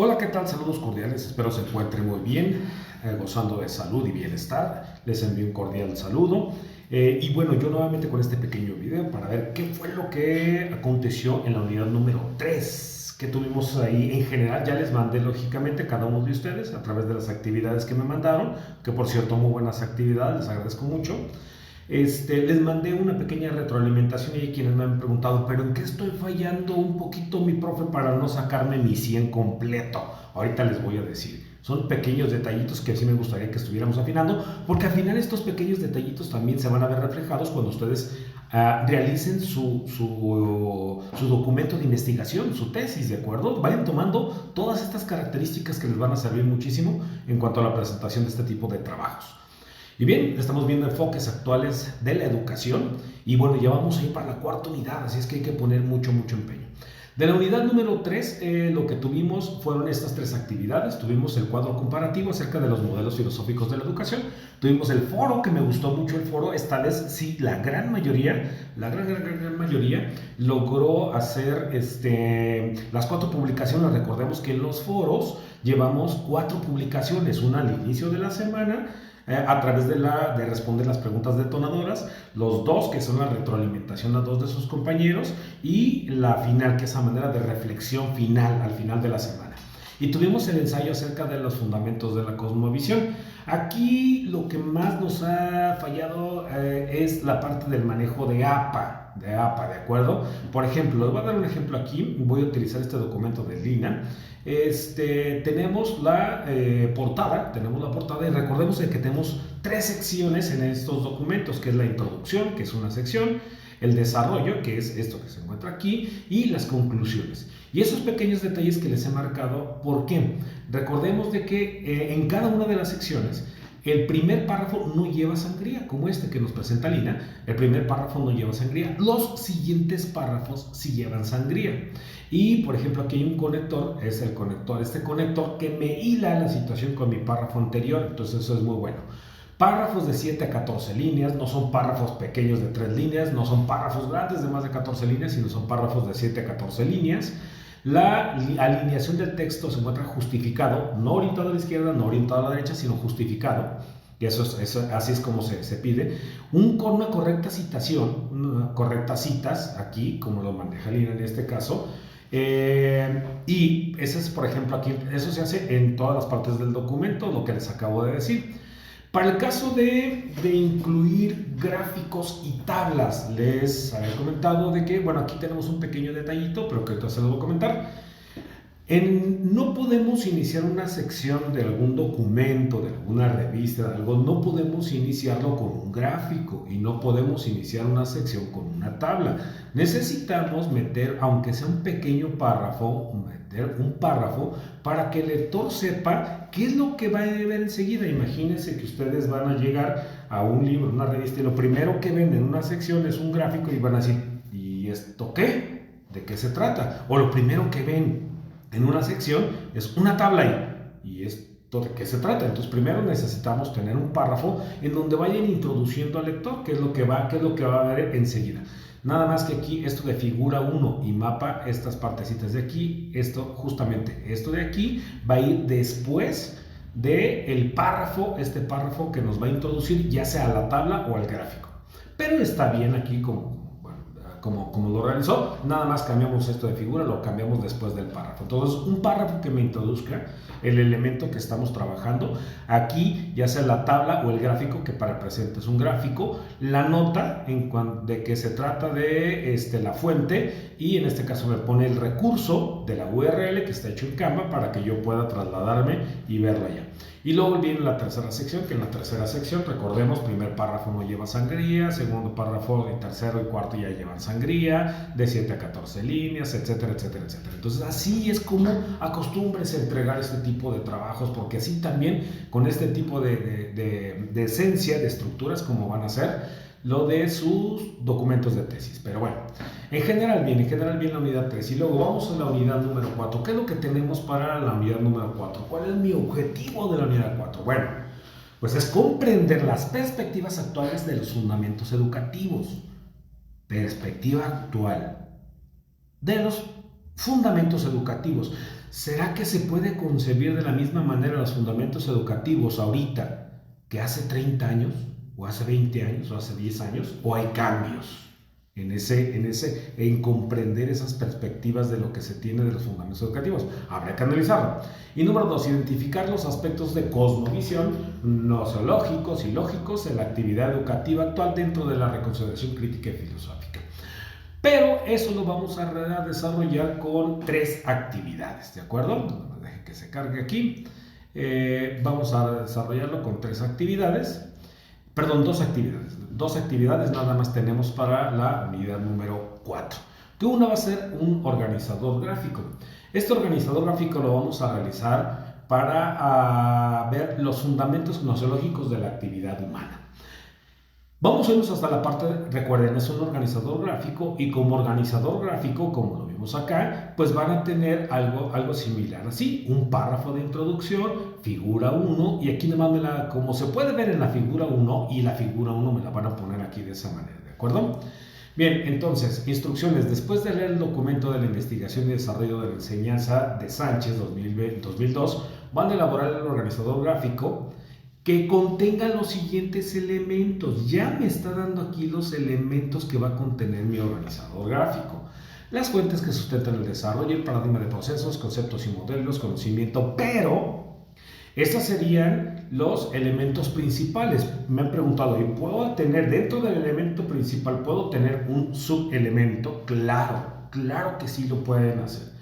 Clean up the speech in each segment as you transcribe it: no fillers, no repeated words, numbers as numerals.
Hola, ¿qué tal? Saludos cordiales, espero se encuentren muy bien, gozando de salud y bienestar. Les envío un cordial saludo. Y bueno, yo nuevamente con este pequeño video para ver qué fue lo que aconteció en la unidad número 3 que tuvimos ahí en general. Ya les mandé lógicamente a cada uno de ustedes a través de las actividades que me mandaron, que por cierto muy buenas actividades, les agradezco mucho. Les mandé una pequeña retroalimentación y hay quienes me han preguntado, pero ¿en qué estoy fallando un poquito, mi profe, para no sacarme mi 100 completo? Ahorita les voy a decir. Son pequeños detallitos que sí me gustaría que estuviéramos afinando, porque al final estos pequeños detallitos también se van a ver reflejados cuando ustedes realicen su documento de investigación, su tesis, ¿de acuerdo? Vayan tomando todas estas características que les van a servir muchísimo en cuanto a la presentación de este tipo de trabajos. Y bien, estamos viendo enfoques actuales de la educación y bueno, ya vamos a ir para la cuarta unidad, así es que hay que poner mucho empeño. De la unidad número 3, lo que tuvimos fueron estas tres actividades. Tuvimos el cuadro comparativo acerca de los modelos filosóficos de la educación. Tuvimos el foro, que me gustó mucho el foro. Esta vez sí, la gran mayoría logró hacer las 4 publicaciones. Recordemos que en los foros llevamos 4 publicaciones, una al inicio de la semana, a través de responder las preguntas detonadoras, los 2 que son la retroalimentación a 2 de sus compañeros y la final, que es a manera de reflexión final al final de la semana. Y tuvimos el ensayo acerca de los fundamentos de la cosmovisión. Aquí lo que más nos ha fallado es la parte del manejo de APA, ¿de acuerdo? Por ejemplo, les voy a dar un ejemplo aquí, voy a utilizar este documento de Lina. Tenemos la portada y recordemos que tenemos 3 secciones en estos documentos, que es la introducción, que es una sección, el desarrollo, que es esto que se encuentra aquí, y las conclusiones. Y esos pequeños detalles que les he marcado, ¿por qué? Recordemos de que en cada una de las secciones el primer párrafo no lleva sangría, como este que nos presenta Lina. El primer párrafo no lleva sangría. Los siguientes párrafos sí llevan sangría. Y, por ejemplo, aquí hay un conector, es el conector, este conector que me hila la situación con mi párrafo anterior. Entonces eso es muy bueno. Párrafos de 7 a 14 líneas, no son párrafos pequeños de 3 líneas, no son párrafos grandes de más de 14 líneas, sino son párrafos de 7 a 14 líneas. La alineación del texto se encuentra justificado, no orientado a la izquierda, no orientado a la derecha, sino justificado. Y así es como se pide. Con una correcta citación, correctas citas, aquí, como lo maneja Lina en este caso. Y eso es, por ejemplo, aquí, eso se hace en todas las partes del documento, lo que les acabo de decir. Para el caso de incluir gráficos y tablas, les había comentado de que, bueno, aquí tenemos un pequeño detallito, pero que ahorita se lo voy a comentar. No podemos iniciar una sección de algún documento, de alguna revista, de algo, no podemos iniciarlo con un gráfico y no podemos iniciar una sección con una tabla. Necesitamos meter, aunque sea un pequeño párrafo, meter un párrafo para que el lector sepa qué es lo que va a ver enseguida. Imagínense que ustedes van a llegar a un libro, una revista, y lo primero que ven en una sección es un gráfico y van a decir, ¿y esto qué? ¿De qué se trata? O lo primero que ven en una sección es una tabla ahí. ¿Y esto de qué se trata? Entonces primero necesitamos tener un párrafo en donde vayan introduciendo al lector qué es lo que va a ver enseguida. Nada más que aquí esto de figura 1 y mapa, estas partecitas de aquí, justamente esto de aquí va a ir después del párrafo, este párrafo que nos va a introducir ya sea a la tabla o al gráfico. Pero está bien aquí como lo realizó, nada más cambiamos esto de figura, lo cambiamos después del párrafo. Entonces, un párrafo que me introduzca el elemento que estamos trabajando, aquí ya sea la tabla o el gráfico, que para el presente es un gráfico, la nota de que se trata de la fuente, y en este caso me pone el recurso de la URL que está hecho en Canva para que yo pueda trasladarme y verlo allá. Y luego viene la tercera sección, que en la tercera sección, recordemos, primer párrafo no lleva sangría, segundo párrafo, y tercero y cuarto ya llevan sangría, de 7 a 14 líneas, etcétera, etcétera, etcétera. Entonces así es como acostúmbrense a entregar este tipo de trabajos, porque así también con este tipo de esencia, de estructuras, como van a ser lo de sus documentos de tesis. Pero bueno, en general bien la unidad 3. Y luego vamos a la unidad número 4. ¿Qué es lo que tenemos para la unidad número 4? ¿Cuál es mi objetivo de la unidad 4? Bueno, pues es comprender las perspectivas actuales de los fundamentos educativos. Perspectiva actual de los Fundamentos educativos. ¿Será que se puede concebir de la misma manera los fundamentos educativos ahorita que hace 30 años, o hace 20 años, o hace 10 años? ¿O hay cambios en comprender esas perspectivas de lo que se tiene de los fundamentos educativos? Habrá que analizarlo. Y número 2, identificar los aspectos de cosmovisión, nosológicos y lógicos en la actividad educativa actual dentro de la reconsideración crítica y filosófica. Pero eso lo vamos a desarrollar con 3 actividades, ¿de acuerdo? Deje que se cargue aquí. Vamos a desarrollarlo con 3 actividades. Perdón, 2 actividades. 2 actividades nada más tenemos para la unidad número 4. Que una va a ser un organizador gráfico. Este organizador gráfico lo vamos a realizar para ver los fundamentos gnoseológicos de la actividad humana. Vamos a irnos hasta la parte, recuerden, es un organizador gráfico, y como organizador gráfico, como lo vimos acá, pues van a tener algo similar así, un párrafo de introducción, figura 1, y aquí nomás como se puede ver en la figura 1, y la figura 1 me la van a poner aquí de esa manera, ¿de acuerdo? Bien, entonces, instrucciones. Después de leer el documento de la investigación y desarrollo de la enseñanza de Sánchez 2002, van a elaborar el organizador gráfico que contenga los siguientes elementos. Ya me está dando aquí los elementos que va a contener mi organizador gráfico. Las fuentes que sustentan el desarrollo, el paradigma de procesos, conceptos y modelos, conocimiento, pero estos serían los elementos principales. Me han preguntado, ¿puedo tener dentro del elemento principal, puedo tener un subelemento? Claro que sí lo pueden hacer.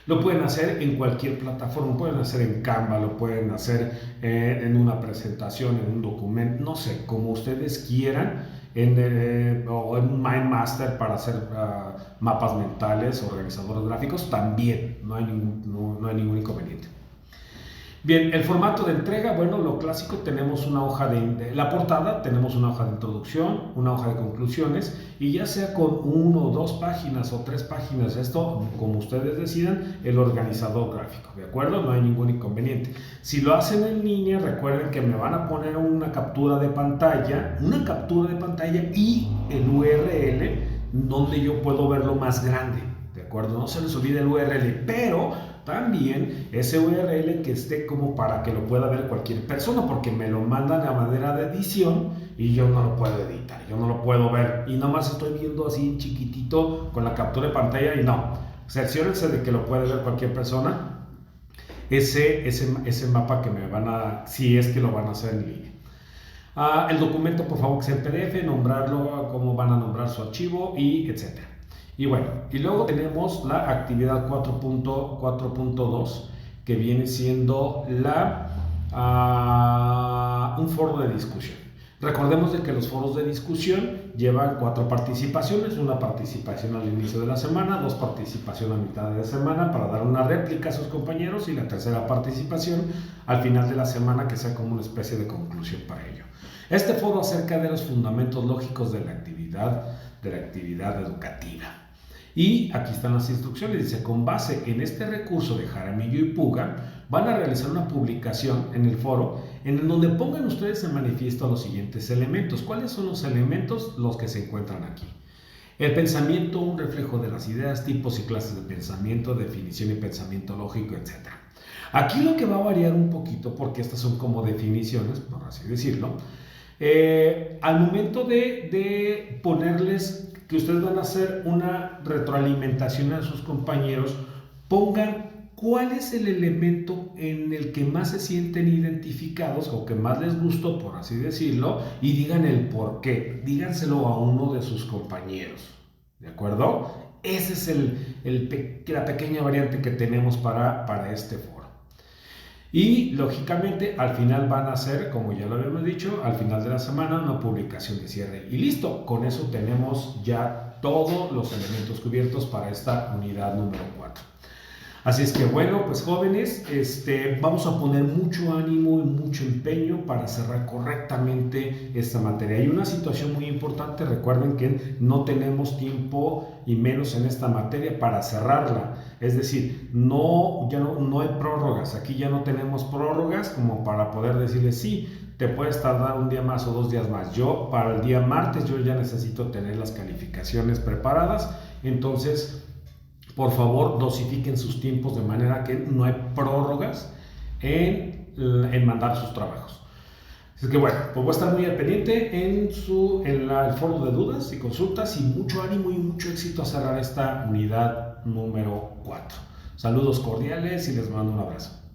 Lo pueden hacer en cualquier plataforma, lo pueden hacer en Canva, lo pueden hacer en una presentación, en un documento, no sé, como ustedes quieran, o en MindMaster para hacer mapas mentales, organizadores gráficos, también, no hay ningún inconveniente. Bien, el formato de entrega, bueno, lo clásico, tenemos una hoja de la portada, tenemos una hoja de introducción, una hoja de conclusiones, y ya sea con 1 o 2 páginas o 3 páginas, esto como ustedes decidan, el organizador gráfico, ¿de acuerdo? No hay ningún inconveniente. Si lo hacen en línea, recuerden que me van a poner una captura de pantalla y el URL donde yo puedo verlo más grande, ¿de acuerdo? No se les olvide el URL, pero también ese URL que esté como para que lo pueda ver cualquier persona, porque me lo mandan a manera de edición y yo no lo puedo editar, yo no lo puedo ver, y nada más estoy viendo así chiquitito con la captura de pantalla, y no, cerciórense de que lo puede ver cualquier persona, ese mapa que me van a, si es que lo van a hacer en línea. El documento, por favor, que sea en PDF, nombrarlo, cómo van a nombrar su archivo, y etcétera. Y bueno, y luego tenemos la actividad 4.2, que viene siendo un foro de discusión. Recordemos de que los foros de discusión llevan 4 participaciones, una participación al inicio de la semana, 2 participaciones a mitad de la semana para dar una réplica a sus compañeros, y la tercera participación al final de la semana, que sea como una especie de conclusión para ello. Este foro acerca de los fundamentos lógicos de la actividad educativa. Y aquí están las instrucciones, dice: con base en este recurso de Jaramillo y Puga, van a realizar una publicación en el foro en donde pongan ustedes en manifiesto los siguientes elementos. ¿Cuáles son los elementos? Los que se encuentran aquí. El pensamiento, un reflejo de las ideas, tipos y clases de pensamiento, definición y pensamiento lógico, etc. Aquí lo que va a variar un poquito, porque estas son como definiciones, por así decirlo, al momento de ponerles que ustedes van a hacer una retroalimentación a sus compañeros, pongan cuál es el elemento en el que más se sienten identificados o que más les gustó, por así decirlo, y digan el por qué. Díganselo a uno de sus compañeros, ¿de acuerdo? Esa es la pequeña variante que tenemos para este foro. Y lógicamente al final van a hacer, como ya lo habíamos dicho, al final de la semana una publicación de cierre. Y listo, con eso tenemos ya todos los elementos cubiertos para esta unidad número 4. Así es que bueno, pues jóvenes, vamos a poner mucho ánimo y mucho empeño para cerrar correctamente esta materia. Hay una situación muy importante, recuerden que no tenemos tiempo, y menos en esta materia, para cerrarla. Es decir, no hay prórrogas, aquí ya no tenemos prórrogas como para poder decirles sí, te puedes tardar un día más o 2 días más. Yo para el día martes yo ya necesito tener las calificaciones preparadas, entonces por favor dosifiquen sus tiempos de manera que no hay prórrogas en mandar sus trabajos. Así que bueno, pues voy a estar muy al pendiente en el foro de dudas y consultas, y mucho ánimo y mucho éxito a cerrar esta unidad número 4. Saludos cordiales y les mando un abrazo.